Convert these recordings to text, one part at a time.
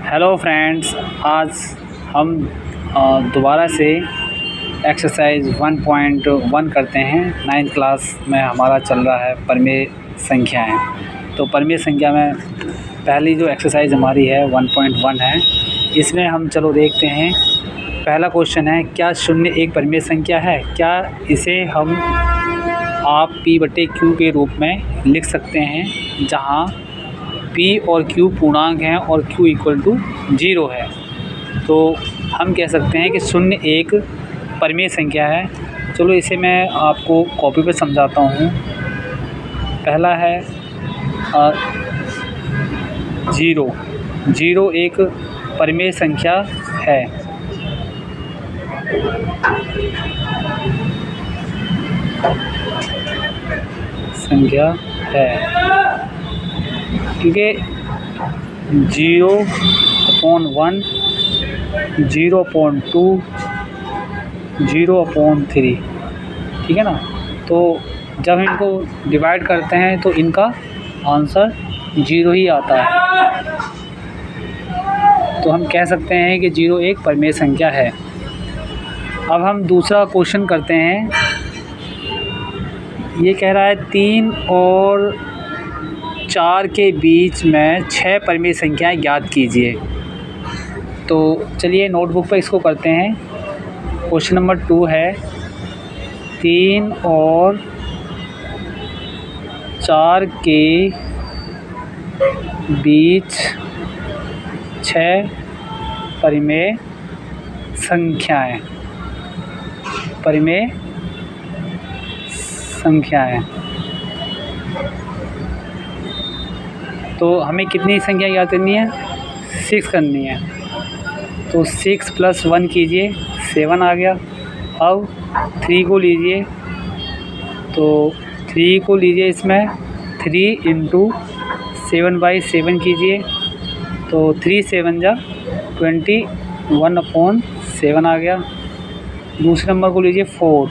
Hello friends, आज हम दोबारा से एक्सरसाइज 1.1 करते हैं। 9th क्लास में हमारा चल रहा है परिमेय संख्याएं। तो परिमेय संख्या में पहली जो एक्सरसाइज हमारी है 1.1 है। इसमें हम चलो देखते हैं। पहला क्वेश्चन है, क्या शून्य एक परिमेय संख्या है? क्या इसे हम आप p/q के रूप में लिख सकते हैं, जहां p और q पूर्णांक हैं और q = 0 है। तो हम कह सकते हैं कि शून्य एक परिमेय संख्या है। चलो इसे मैं आपको कॉपी पे समझाता हूँ। पहला है 0 एक परिमेय संख्या है। क्योंकि 0/1, 0/2, 0/3, ठीक है ना। तो जब इनको डिवाइड करते हैं तो इनका आंसर 0 ही आता है। तो हम कह सकते हैं कि 0 एक परिमेय संख्या है। अब हम दूसरा क्वेश्चन करते हैं। ये कह रहा है 3 और 4 के बीच में 6 परिमेय संख्याएं ज्ञात कीजिए। तो चलिए नोटबुक पर इसको करते हैं। क्वेश्चन नंबर 2 है, 3 और 4 के बीच 6 परिमेय संख्याएं। तो हमें कितनी संख्या याद करनी है? 6 करनी है। तो 6 + 1 कीजिए, 7 आ गया। अब 3 को लीजिए, तो 3 को लीजिए, इसमें 3 × 7/7 कीजिए, तो 3 × 7 = 21/7 आ गया। दूसरे नंबर को लीजिए 4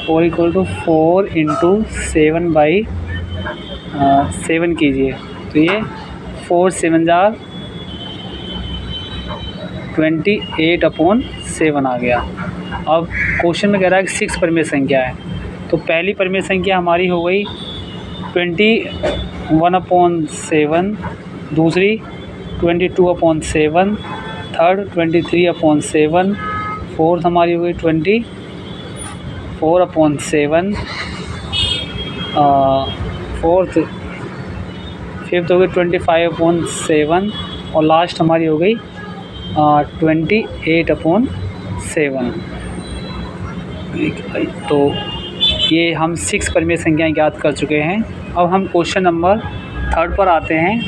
= 4 × 7/7 कीजिए, तो ये 4 × 7 = 28/7 आ गया। अब क्वेश्चन में कह रहा है कि 6 परिमेय संख्या है। तो पहली परिमेय संख्या हमारी हो गई 21/7, दूसरी 22/7, थर्ड 23/7, फोर्थ हमारी हो गई 24/7, फिफ्थ हो गई 25/7 और लास्ट हमारी हो गई 28/7। तो ये हम 6 परिमेय संख्याएं ज्ञात कर चुके हैं। अब हम क्वेश्चन नंबर 3 पर आते हैं।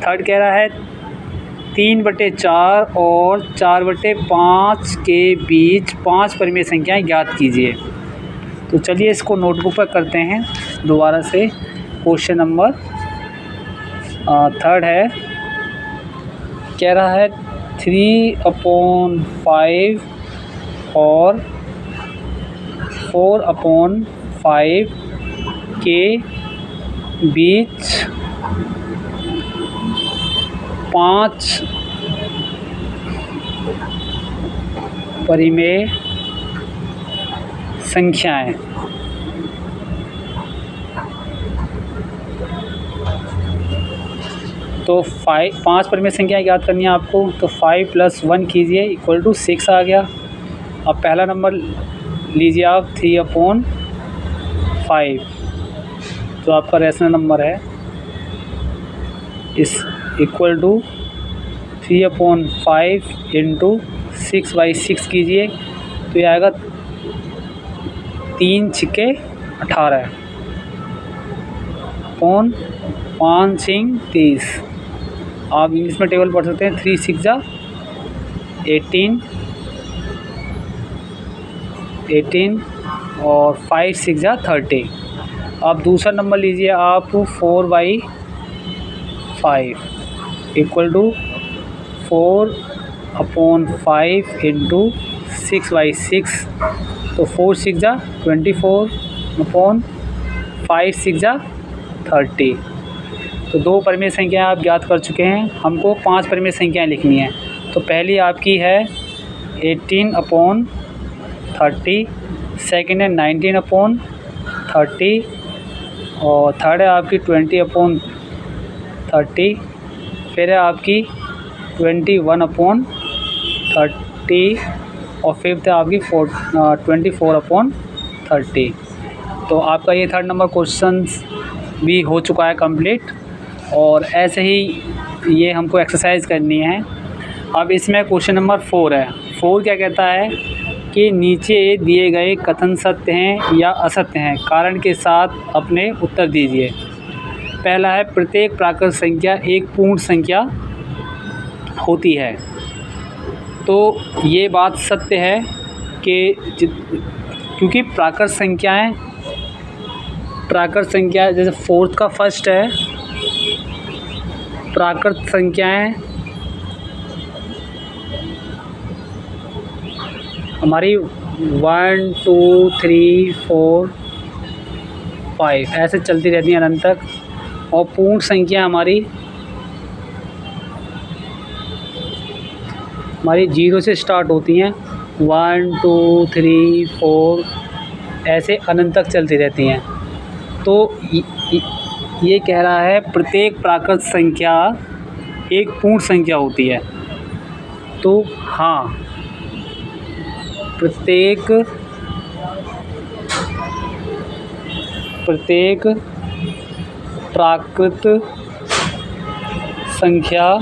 थर्ड कह रहा है 3/4 और 4/5 के बीच 5 परिमेय संख्याएं ज्ञात कीजिए। तो चलिए इसको नोटबुक पर करते हैं दोबारा से। क्वेश्चन नंबर 3 है, कह रहा है 3/5 और 4/5 के बीच 5 परिमेय संख्याएं। तो 5 परिमेय संख्याएं ज्ञात करनी है आपको। तो 5 + 1 कीजिए = 6 आ गया। अब पहला नंबर लीजिए आप 3/5, तो आपका रेशनल नंबर है। इस = 3/5 × 6/6 कीजिए, तो ये आएगा 3 × 6 = 18 5 × 30। आप इंग्लिश में टेबल पढ़ सकते हैं। 3 × 6 = 18 और 5 × 6 = 30। अब दूसरा नंबर लीजिए आप 4/5 = 4/5 × 6/6, तो 4 × 6 = 24/5 × 6 = 30। तो 2 परिमेय संख्याएं आप ज्ञात कर चुके हैं, हमको 5 परिमेय संख्याएं लिखनी है। तो पहली आपकी है 18/30, सेकेंड है 19/30 और थर्ड है आपकी 20/30, फिर है आपकी 21/30 और फिफ्थ है आपकी 24/30। तो आपका ये थर्ड नंबर क्वेश्चन भी हो चुका है कंप्लीट। और ऐसे ही ये हमको एक्सरसाइज करनी है। अब इसमें क्वेश्चन नंबर 4 है। 4 क्या कहता है कि नीचे दिए गए कथन सत्य हैं या असत्य हैं, कारण के साथ अपने उत्तर दीजिए। पहला है प्रत्येक प्राकृत संख्या एक पूर्ण संख्या होती है। तो ये बात सत्य है कि क्योंकि प्राकृत संख्या जैसे 4th का फर्स्ट है, प्राकृत संख्याएं हमारी 1 2 3 4 5 ऐसे चलती रहती हैं अनंत तक। और पूर्ण संख्या हमारी 0 से स्टार्ट होती हैं, 1 2 3 4 ऐसे अनंत तक चलती रहती हैं। तो ये कह रहा है प्रत्येक प्राकृत संख्या एक पूर्ण संख्या होती है। तो हाँ, प्रत्येक प्राकृत संख्या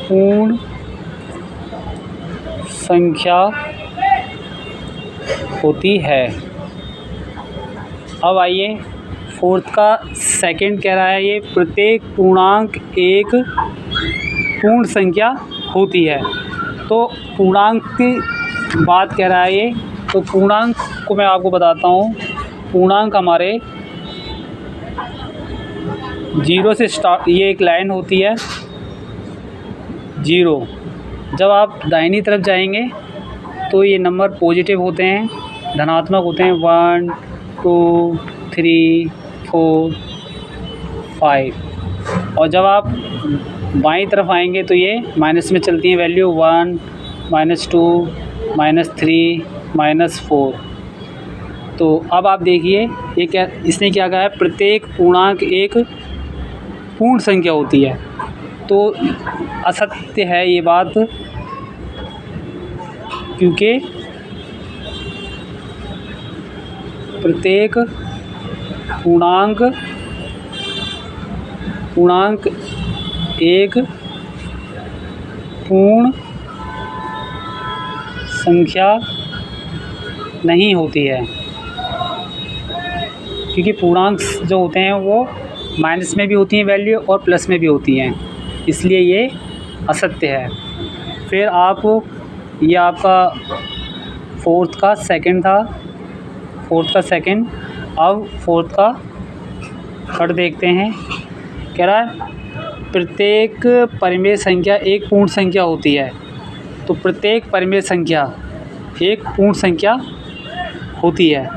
पूर्ण संख्या होती है। अब आइए 4th का सेकंड कह रहा है ये प्रत्येक पूर्णांक एक पूर्ण संख्या होती है। तो पूर्णांक की बात कह रहा है ये। तो पूर्णांक को मैं आपको बताता हूँ। पूर्णांक हमारे 0 से स्टार्ट, ये एक लाइन होती है 0। जब आप दाहिनी तरफ जाएंगे तो ये नंबर पॉजिटिव होते हैं, धनात्मक होते हैं, 1 2 3 4 5। और जब आप बाईं तरफ आएंगे तो ये माइनस में चलती हैं वैल्यू, 1 -2 -3 -4। तो अब आप देखिए ये क्या, इसने क्या कहा है, प्रत्येक पूर्णांक एक पूर्ण संख्या होती है। तो असत्य है ये बात, क्योंकि प्रत्येक पूर्णांक एक पूर्ण संख्या नहीं होती है, क्योंकि पूर्णांक जो होते हैं वो माइनस में भी होती हैं वैल्यू और प्लस में भी होती हैं, इसलिए ये असत्य है। फिर आप, ये आपका 4th का सेकंड था, 4th का सेकंड। अब 4th का थर्ड देखते हैं। कह रहा है प्रत्येक परिमेय संख्या एक पूर्ण संख्या होती है। तो प्रत्येक परिमेय संख्या एक पूर्ण संख्या होती है,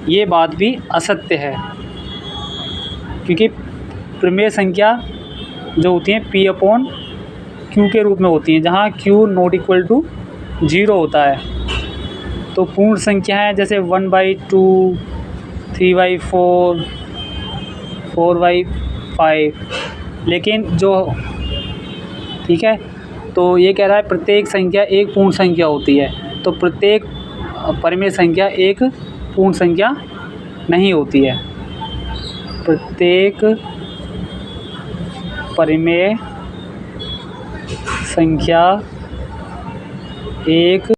ये बात भी असत्य है, क्योंकि परिमेय संख्या जो होती हैं P/Q के रूप में होती हैं, जहाँ Q ≠ 0 होता है। तो पूर्ण संख्या है जैसे 1/2 3/4 4/5। लेकिन जो, ठीक है, तो ये कह रहा है प्रत्येक संख्या एक पूर्ण संख्या होती है। तो प्रत्येक परिमेय संख्या एक पूर्ण संख्या नहीं होती है। प्रत्येक परिमेय संख्या एक